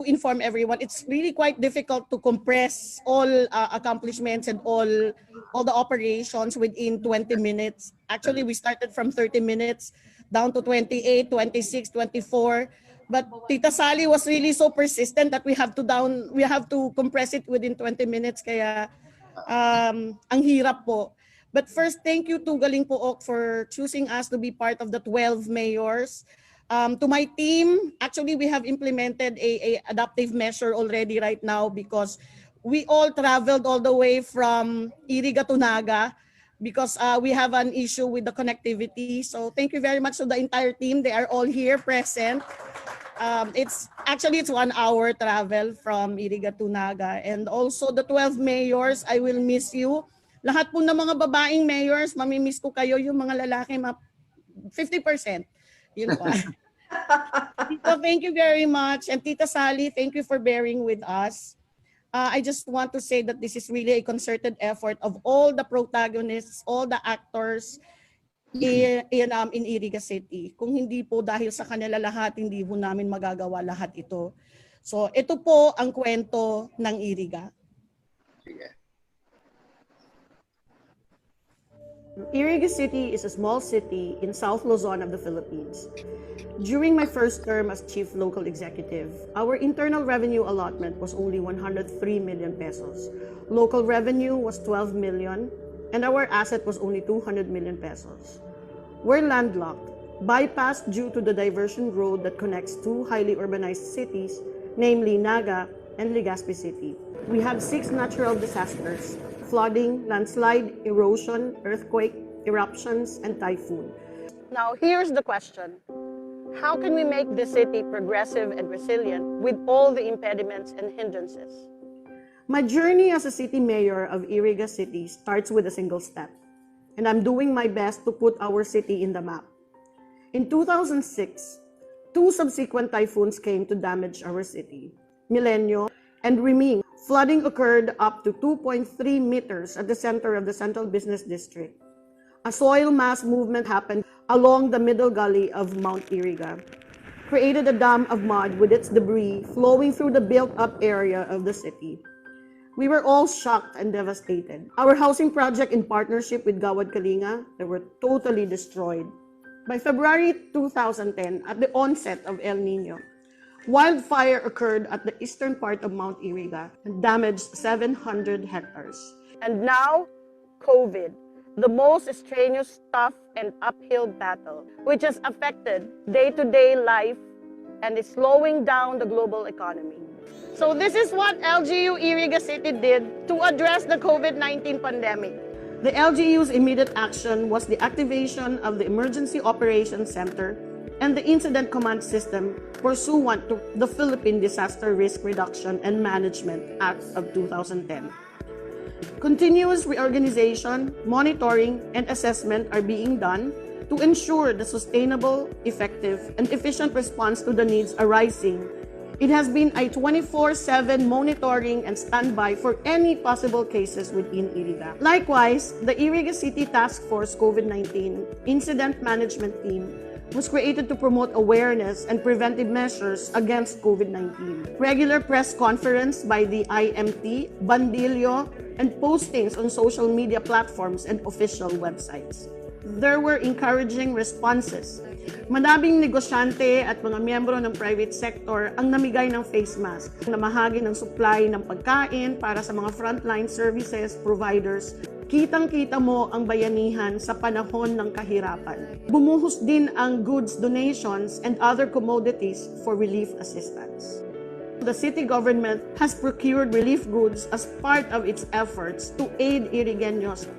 inform everyone, it's really quite difficult to compress all accomplishments and all the operations within 20 minutes. Actually, we started from 30 minutes down to 28, 26, 24. But Tita Sally was really so persistent that we have to compress it within 20 minutes. Kaya ang hirap po. But first, thank you to Galing Pook for choosing us to be part of the 12 mayors. To my team, actually we have implemented a adaptive measure already right now because we all traveled all the way from Iriga to Naga because we have an issue with the connectivity. So thank you very much to the entire team. They are all here present. It's 1 hour travel from Iriga to Naga. And also the 12 mayors, I will miss you. Lahat po ng mga babaeng mayors, mamimiss ko kayo. Yung mga lalaki, 50%. Yun pa. Tito, thank you very much. And Tita Sally, thank you for bearing with us. I just want to say that this is really a concerted effort of all the protagonists, all the actors in Iriga City. Kung hindi po dahil sa kanila lahat, hindi po namin magagawa lahat ito. So ito po ang kwento ng Iriga. Iriga City is a small city in South Luzon of the Philippines. During my first term as Chief Local Executive, our internal revenue allotment was only 103 million pesos. Local revenue was 12 million, and our asset was only 200 million pesos. We're landlocked, bypassed due to the diversion road that connects two highly urbanized cities, namely Naga and Legazpi City. We have 6 natural disasters: flooding, landslide, erosion, earthquake, eruptions, and typhoon. Now, here's the question. How can we make the city progressive and resilient with all the impediments and hindrances? My journey as a city mayor of Iriga City starts with a single step, and I'm doing my best to put our city in the map. In 2006, 2 subsequent typhoons came to damage our city, Milenio and Maraming. Flooding occurred up to 2.3 meters at the center of the Central Business District. A soil mass movement happened along the middle gully of Mount Iriga, created a dam of mud with its debris flowing through the built-up area of the city. We were all shocked and devastated. Our housing project in partnership with Gawad Kalinga, they were totally destroyed. By February 2010, at the onset of El Nino, wildfire occurred at the eastern part of Mount Iriga and damaged 700 hectares. And now, COVID, the most strenuous, tough, and uphill battle, which has affected day-to-day life and is slowing down the global economy. So this is what LGU Iriga City did to address the COVID-19 pandemic. The LGU's immediate action was the activation of the Emergency Operations Center and the Incident Command System pursuant to the Philippine Disaster Risk Reduction and Management Act of 2010. Continuous reorganization, monitoring, and assessment are being done to ensure the sustainable, effective, and efficient response to the needs arising. It has been a 24/7 monitoring and standby for any possible cases within Iriga. Likewise, the Iriga City Task Force COVID-19 Incident Management Team was created to promote awareness and preventive measures against COVID-19. Regular press conference by the IMT, Bandilyo, and postings on social media platforms and official websites. There were encouraging responses. Madaming negosyante at mga miyembro ng private sector ang namigay ng face mask, namahagi ng supply ng pagkain para sa mga frontline services providers. Kitang-kita mo ang bayanihan sa panahon ng kahirapan. Bumuhos din ang goods donations and other commodities for relief assistance. The city government has procured relief goods as part of its efforts to aid Irigeños.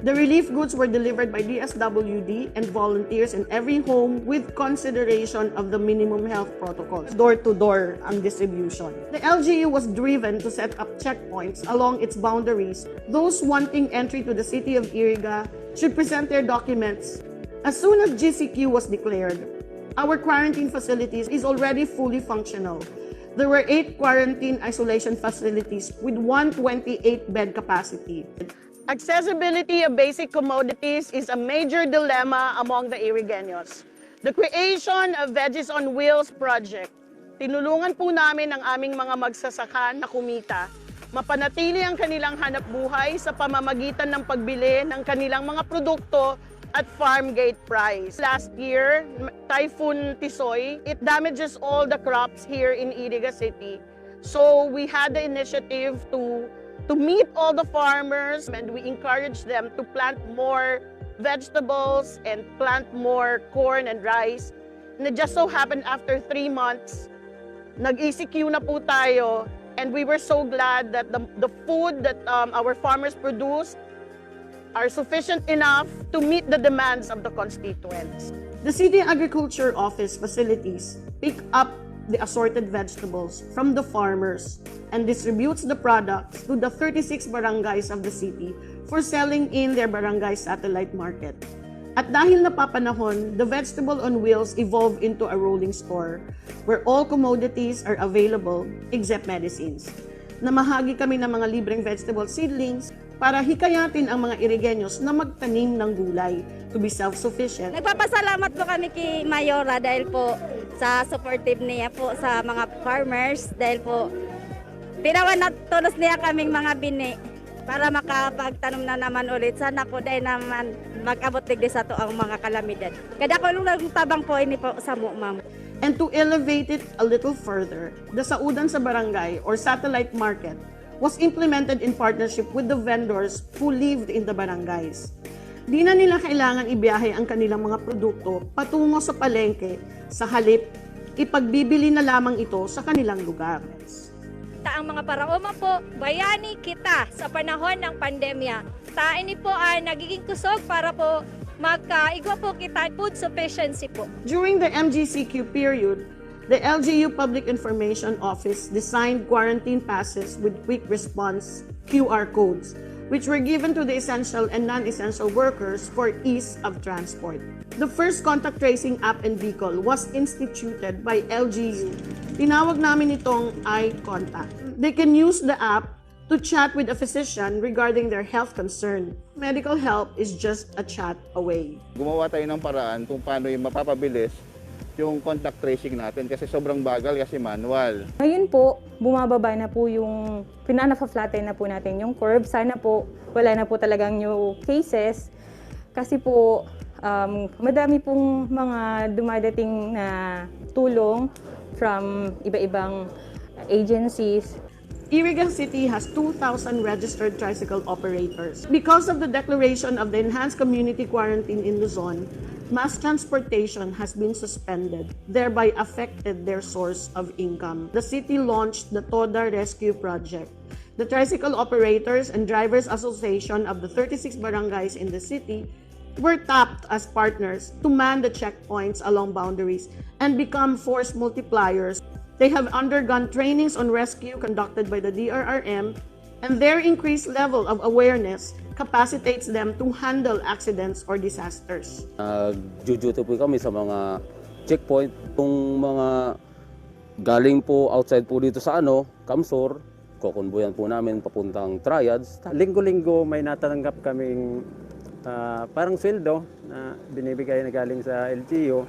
The relief goods were delivered by DSWD and volunteers in every home with consideration of the minimum health protocols. Door-to-door ang distribution. The LGU was driven to set up checkpoints along its boundaries. Those wanting entry to the city of Iriga should present their documents. As soon as GCQ was declared, our quarantine facilities is already fully functional. There were 8 quarantine isolation facilities with 128-bed capacity. Accessibility of basic commodities is a major dilemma among the Irigeños. The creation of Veggies on Wheels project Tinulungan po namin ang aming mga magsasaka na kumita, mapanatili ang kanilang hanap buhay sa pamamagitan ng pagbili ng kanilang mga produkto at farm gate price. Last year, Typhoon Tisoy, it damages all the crops here in Iriga City. So we had the initiative to meet all the farmers, and we encourage them to plant more vegetables and plant more corn and rice. And it just so happened after 3 months, nag-ECQ na po tayo, and we were so glad that the food that our farmers produce are sufficient enough to meet the demands of the constituents. The City Agriculture Office facilities pick up the assorted vegetables from the farmers and distributes the products to the 36 barangays of the city for selling in their barangay satellite market. At dahil napapanahon, the vegetable on wheels evolved into a rolling store where all commodities are available except medicines. Namahagi kami ng mga libreng vegetable seedlings para hikayatin ang mga Irigenyos na magtanim ng gulay to be self-sufficient. Nagpapasalamat po kami kay Mayora dahil po sa supportive niya po sa mga farmers dahil po tinawan na tulos niya kaming mga bini para makapagtanom na naman ulit. Sana po dahil naman mag-abot digdi sa to ang mga kalamidad. Kada ko lang tabang po ini po sa mo, ma'am. And to elevate it a little further, the Saudan sa Barangay or satellite market was implemented in partnership with the vendors who lived in the barangays. Di na nila kailangan ibiyahe ang kanilang mga produkto patungo sa palengke, sa halip, ipagbibili na lamang ito sa kanilang lugar. Ang mga paraoma po, bayani kita sa panahon ng pandemya. Ini po ay nagiging kusog para po magkaigwa po kita food sufficiency po. During the MGCQ period, the LGU Public Information Office designed quarantine passes with quick response QR codes, which were given to the essential and non-essential workers for ease of transport. The first contact tracing app in Bicol was instituted by LGU. Tinawag namin itong iContact. They can use the app to chat with a physician regarding their health concern. Medical help is just a chat away. Gumawa tayo ng paraan kung paano yung mapapabilis yung contact tracing natin kasi sobrang bagal kasi manual. Ngayon po, bumababa na po yung pinana-flatten na po natin yung curve. Sana po wala na po talagang new cases kasi po madami pong mga dumadating na tulong from iba-ibang agencies. Iriga City has 2,000 registered tricycle operators. Because of the declaration of the enhanced community quarantine in Luzon, mass transportation has been suspended, thereby affected their source of income. The city launched the TODA Rescue Project. The Tricycle Operators and Drivers Association of the 36 barangays in the city were tapped as partners to man the checkpoints along boundaries and become force multipliers. They have undergone trainings on rescue conducted by the DRRM, and their increased level of awareness capacitates them to handle accidents or disasters. Nag-duty po kami sa mga checkpoint. Kung mga galing po outside po dito sa Kamsor, kukunbuyan po namin papuntang triads. Linggo-linggo may natanggap kaming parang sweldo na binibigay na galing sa LGU.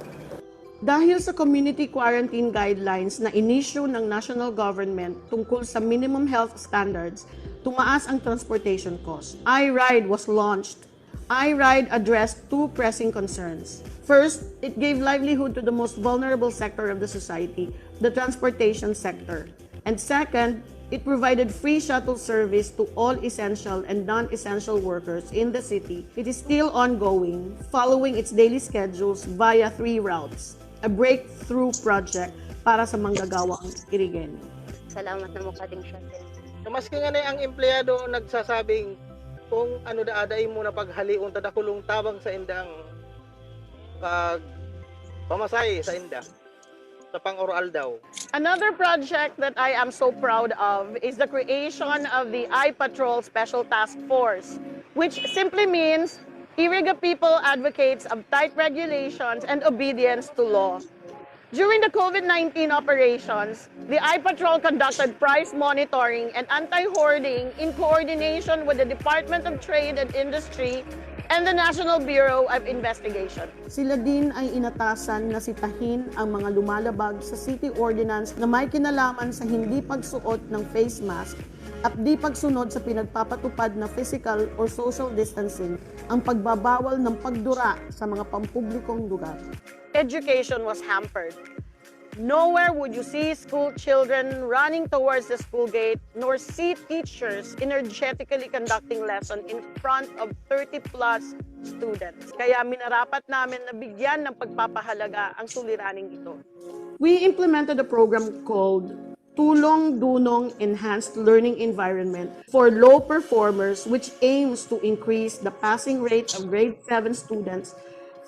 Dahil sa community quarantine guidelines na inisyu ng national government tungkol sa minimum health standards, tumaas ang transportation cost. iRide was launched. iRide addressed two pressing concerns. First, it gave livelihood to the most vulnerable sector of the society, the transportation sector. And second, it provided free shuttle service to all essential and non-essential workers in the city. It is still ongoing, following its daily schedules via 3 routes. A breakthrough project para sa manggagawang Irigenyo. Salamat na mo kading shuttle. Maski nga na ang empleyado nagsasabing kung ano daaday mo na paghaliun tadakulong tabang sa indang pamasay sa inda sa pang-oral daw. Another project that I am so proud of is the creation of the iPatrol Special Task Force, which simply means Iriga people advocates of tight regulations and obedience to law. During the COVID-19 operations, the iPatrol conducted price monitoring and anti-hoarding in coordination with the Department of Trade and Industry and the National Bureau of Investigation. Sila din ay inatasan na sitahin ang mga lumalabag sa city ordinance na may kinalaman sa hindi pagsuot ng face mask at di pagsunod sa pinagpapatupad na physical or social distancing, ang pagbabawal ng pagdura sa mga pampublikong lugar. Education was hampered. Nowhere would you see school children running towards the school gate, nor see teachers energetically conducting lesson in front of 30+ students. Kaya minarapat namin na bigyan ng pagpapahalaga ang suliraning ito. We implemented a program called Tulong Dunong Enhanced Learning Environment for Low Performers, which aims to increase the passing rate of grade 7 students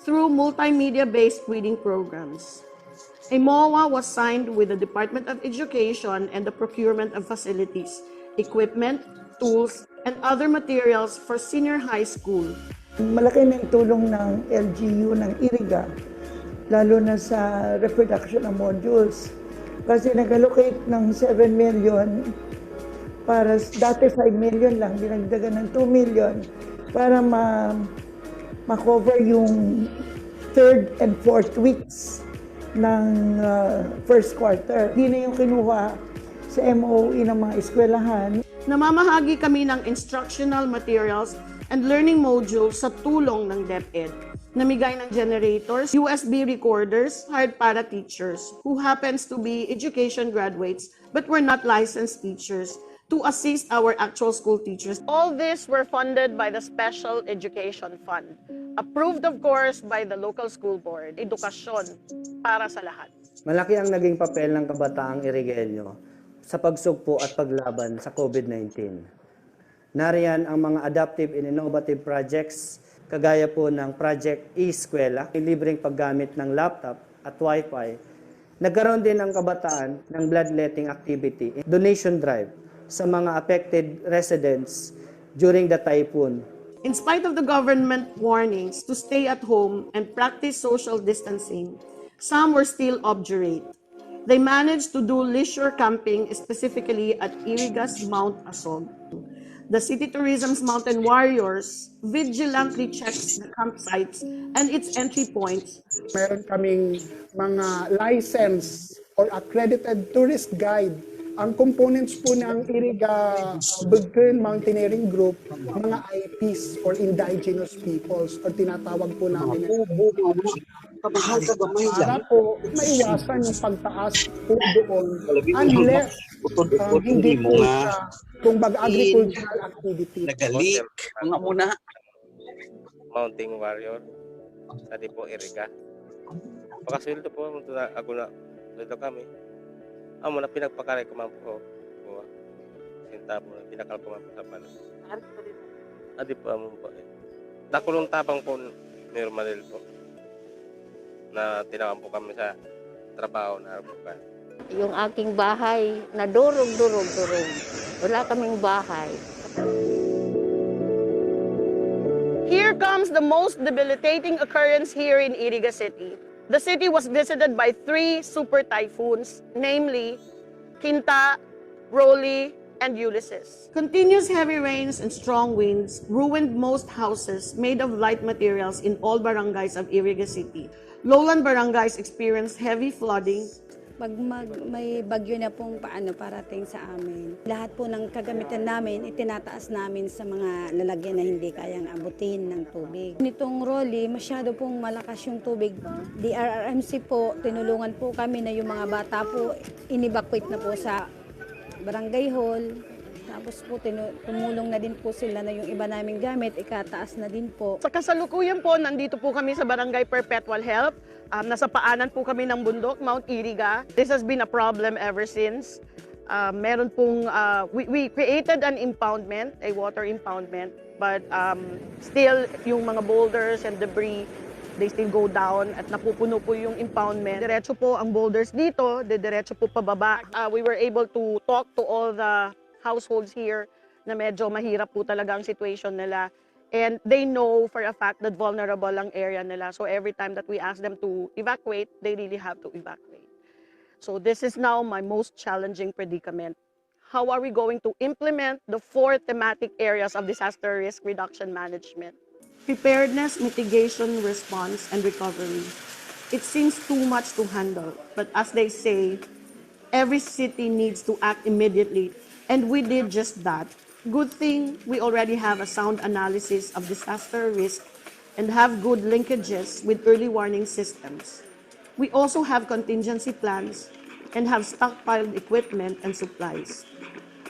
through multimedia-based reading programs. A MOA was signed with the Department of Education and the procurement of facilities, equipment, tools, and other materials for senior high school. Malaki na yung tulong ng LGU ng Iriga, lalo na sa reproduction ng modules. Kasi nag-allocate ng 7 million para, dati 5 million lang, dinagdagan ng 2 million para ma-cover yung 3rd and 4th weeks ng first quarter. Hindi na yung kinuha sa MOE ng mga eskwelahan. Namamahagi kami ng instructional materials and learning modules sa tulong ng DepEd. Namigay ng generators, USB recorders, hired para teachers who happens to be education graduates but were not licensed teachers to assist our actual school teachers. All these were funded by the Special Education Fund, approved of course by the local school board. Edukasyon para sa lahat. Malaki ang naging papel ng kabataang Irigenyo sa pagsugpo at paglaban sa COVID-19. Nariyan ang mga adaptive and innovative projects kagaya po ng Project E-Eskwela, libreng paggamit ng laptop at Wi-Fi. Nagkaroon din ang kabataan ng bloodletting activity, donation drive sa mga affected residents during the typhoon. In spite of the government warnings to stay at home and practice social distancing, some were still obdurate. They managed to do leisure camping, specifically at Iriga's Mount Asog. The City Tourism's Mountain Warriors vigilantly checks the campsites and its entry points. Meron kaming mga license or accredited tourist guide. Ang components po ng Iriga Bugkern Mountaineering Group, mga IPs or indigenous peoples or tinatawag po namin para po maiwasan yung pagtaas po doon unless hindi po siya kung agricultural activity. Nagalik. Mga muna. Mountain Warrior. Sa po Iriga. Pagkasildo po, ako na dito kami. Amo na pinagpakaray ko man po. Sinta po na pinakal ko man po sa pala. Adi po amo po. Nakulong tabang po ni Madel po. Na tinawan po kami sa trabaho na arbukan. Yung aking bahay na durog. Wala kaming bahay. Here comes the most debilitating occurrence here in Iriga City. The city was visited by 3 super typhoons, namely Kinta, Rolly, and Ulysses. Continuous heavy rains and strong winds ruined most houses made of light materials in all barangays of Iriga City. Lowland barangays experienced heavy flooding. Pag may bagyo na pong parating sa amin, lahat po ng kagamitan namin, itinataas namin sa mga lalagyan na hindi kayang abutin ng tubig. Nitong Rolly, masyado pong malakas yung tubig. DRRMC po, tinulungan po kami na yung mga bata po, in-evacuate na po sa barangay hall. Tapos po, tumulong na din po sila na yung iba naming gamit, ikataas na din po. Sa kasalukuyan po, nandito po kami sa Barangay Perpetual Help. Nasa paanan po kami ng bundok, Mount Iriga. This has been a problem ever since. Meron pong, we created an impoundment, a water impoundment, but still yung mga boulders and debris, they still go down at napupuno po yung impoundment. Diretso po ang boulders dito, diretso po pababa. We were able to talk to all the households here na medyo mahirap po talaga ang situation nila. And they know for a fact that vulnerable ang area nila. So every time that we ask them to evacuate, they really have to evacuate. So this is now my most challenging predicament. How are we going to implement the 4 thematic areas of disaster risk reduction management? Preparedness, mitigation, response, and recovery. It seems too much to handle, but as they say, every city needs to act immediately, and we did just that. Good thing we already have a sound analysis of disaster risk and have good linkages with early warning systems. We also have contingency plans and have stockpiled equipment and supplies.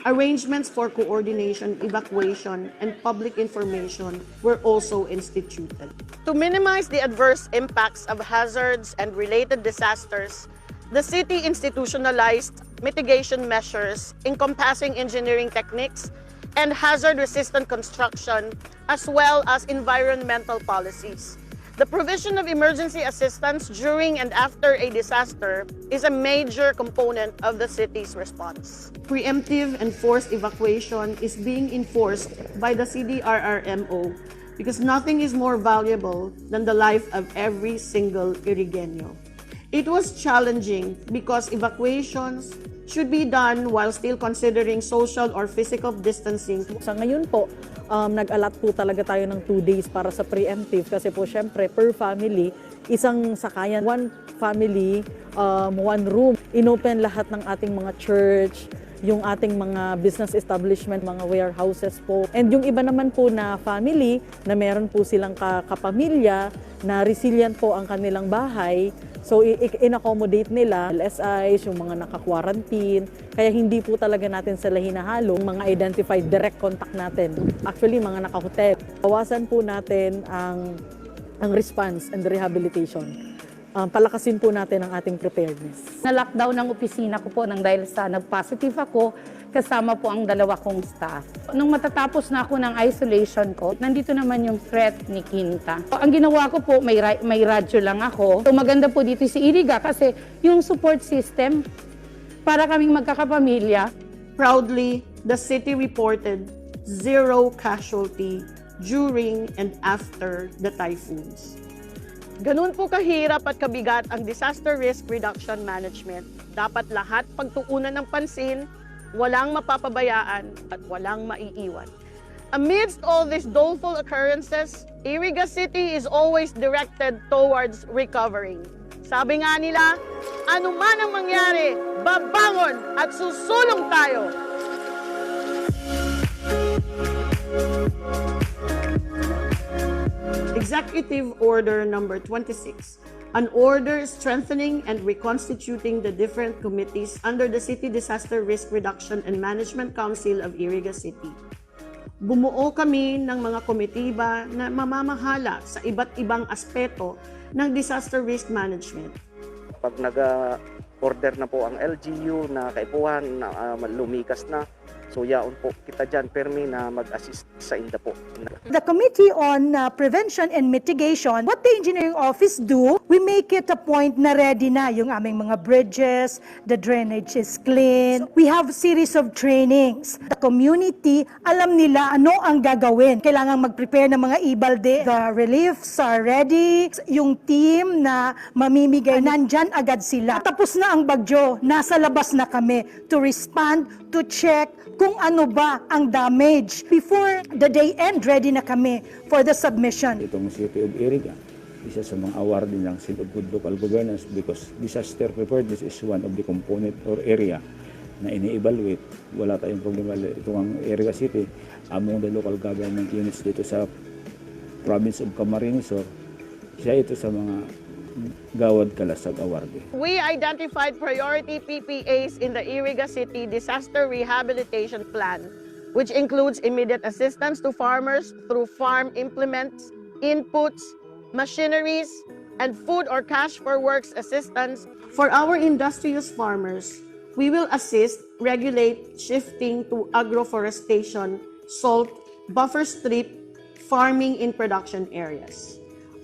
Arrangements for coordination, evacuation, and public information were also instituted. To minimize the adverse impacts of hazards and related disasters, the city institutionalized mitigation measures encompassing engineering techniques and hazard-resistant construction, as well as environmental policies. The provision of emergency assistance during and after a disaster is a major component of the city's response. Preemptive and forced evacuation is being enforced by the CDRRMO because nothing is more valuable than the life of every single Irigeño. It was challenging because evacuations should be done while still considering social or physical distancing. Sa ngayon po, nag-allot po talaga tayo ng 2 days para sa preemptive kasi po syempre per family, isang sakayan, one family, one room. Inopen lahat ng ating mga church, yung ating mga business establishment, mga warehouses po. And yung iba naman po na family na meron po silang kapamilya na resilient po ang kanilang bahay, so in-accommodate nila, LSIs, yung mga naka-quarantine, kaya hindi po talaga natin sila hinahalo, mga identified direct contact natin. Actually, mga naka-hotel. Bawasan po natin ang response and rehabilitation. Palakasin po natin ang ating preparedness. Na-lockdown ang opisina ko po nang dahil sa nag-positive ako, kasama po ang 2 kong staff. Nung matatapos na ako ng isolation ko, nandito naman yung threat ni Quinta. Ang ginawa ko po, may radyo lang ako. So maganda po dito si Iriga kasi yung support system para kaming magkakapamilya. Proudly, the city reported 0 casualty during and after the typhoons. Ganun po kahirap at kabigat ang disaster risk reduction management. Dapat lahat pagtuunan ng pansin, walang mapapabayaan at walang maiiwan. Amidst all these doleful occurrences, Iriga City is always directed towards recovering. Sabi nga nila, ano man ang mangyari, babangon at susulong tayo. Executive Order Number 26, an order strengthening and reconstituting the different committees under the City Disaster Risk Reduction and Management Council of Iriga City. Bumuo kami ng mga komitiba na mamamahala sa iba't ibang aspeto ng disaster risk management. Pag nag-order na po ang LGU na kaipuhan, na lumikas na, so yaon po kita dyan, permi na mag-assist sa inda po. The Committee on Prevention and Mitigation, what the Engineering Office do, we make it a point na ready na yung aming mga bridges, the drainage is clean. We have series of trainings. The community, alam nila ano ang gagawin. Kailangan mag-prepare ng mga ibalde. The reliefs are ready. Yung team na mamimigay, nandyan agad sila. Tapos na ang bagyo, nasa labas na kami to respond, to check kung ano ba ang damage. Before the day end, ready na kami for the submission. Itong City of Iriga, isa sa mga award din ng Seal of Good Local Governance because disaster preparedness is one of the component or area na ini-evaluate. Wala tayong problema. Itong ang Iriga City, among the local government units dito sa province of Camarines Sur, siya ito sa mga Gawad Kalasag Award. We identified priority PPAs in the Iriga City Disaster Rehabilitation Plan, which includes immediate assistance to farmers through farm implements, inputs, machineries, and food or cash for works assistance. For our industrious farmers, we will assist, regulate shifting to agroforestation, salt, buffer strip, farming in production areas.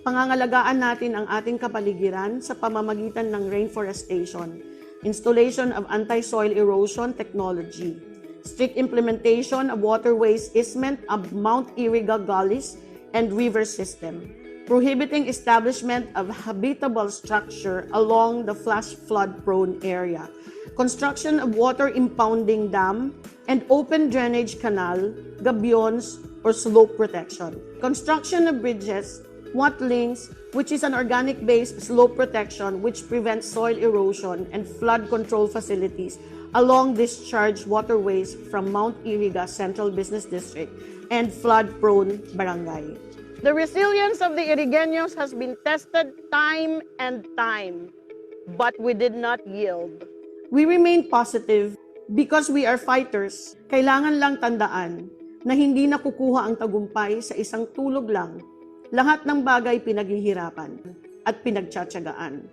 Pangangalagaan natin ang ating kapaligiran sa pamamagitan ng rainforestation, installation of anti-soil erosion technology, strict implementation of waterways easement of Mount Iriga gullies and river system, prohibiting establishment of habitable structure along the flash flood-prone area, construction of water impounding dam and open drainage canal, gabions, or slope protection. Construction of bridges, wattlings, which is an organic-based slope protection which prevents soil erosion, and flood control facilities along discharged waterways from Mount Iriga Central Business District and flood-prone barangay. The resilience of the Irigeños has been tested time and time, but we did not yield. We remain positive because we are fighters. Kailangan lang tandaan na hindi nakukuha ang tagumpay sa isang tulog lang. Lahat ng bagay pinaghihirapan at pinagtsatsagaan.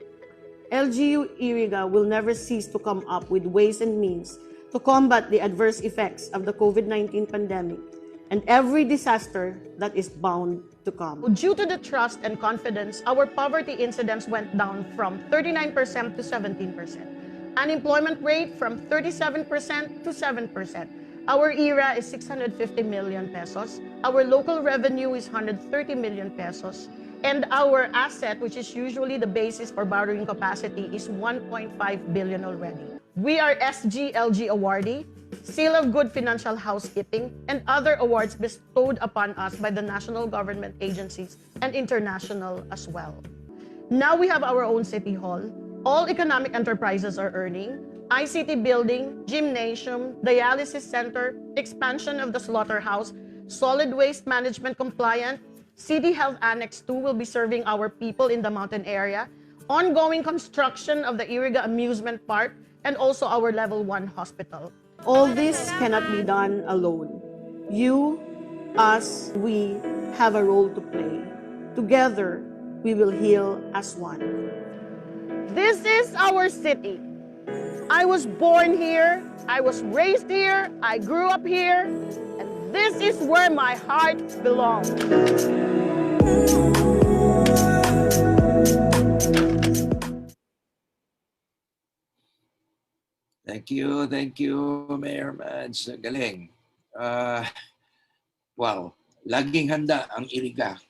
LGU Iriga will never cease to come up with ways and means to combat the adverse effects of the COVID-19 pandemic and every disaster that is bound to come. Due to the trust and confidence, our poverty incidence went down from 39% to 17%. Unemployment rate from 37% to 7%. Our ERA is 650 million pesos. Our local revenue is 130 million pesos. And our asset, which is usually the basis for borrowing capacity, is 1.5 billion already. We are SGLG awardee, Seal of Good Financial Housekeeping, and other awards bestowed upon us by the national government agencies and international as well. Now we have our own city hall. All economic enterprises are earning. ICT building, gymnasium, dialysis center, expansion of the slaughterhouse, solid waste management compliant, City Health Annex 2 will be serving our people in the mountain area, ongoing construction of the Iriga Amusement Park, and also our Level 1 hospital. All this cannot be done alone. You, us, we have a role to play. Together, we will heal as one. This is our city. I was born here, I was raised here, I grew up here, and this is where my heart belongs. Thank you, Mayor Mads. Galing. Wow, laging handa ang Iriga.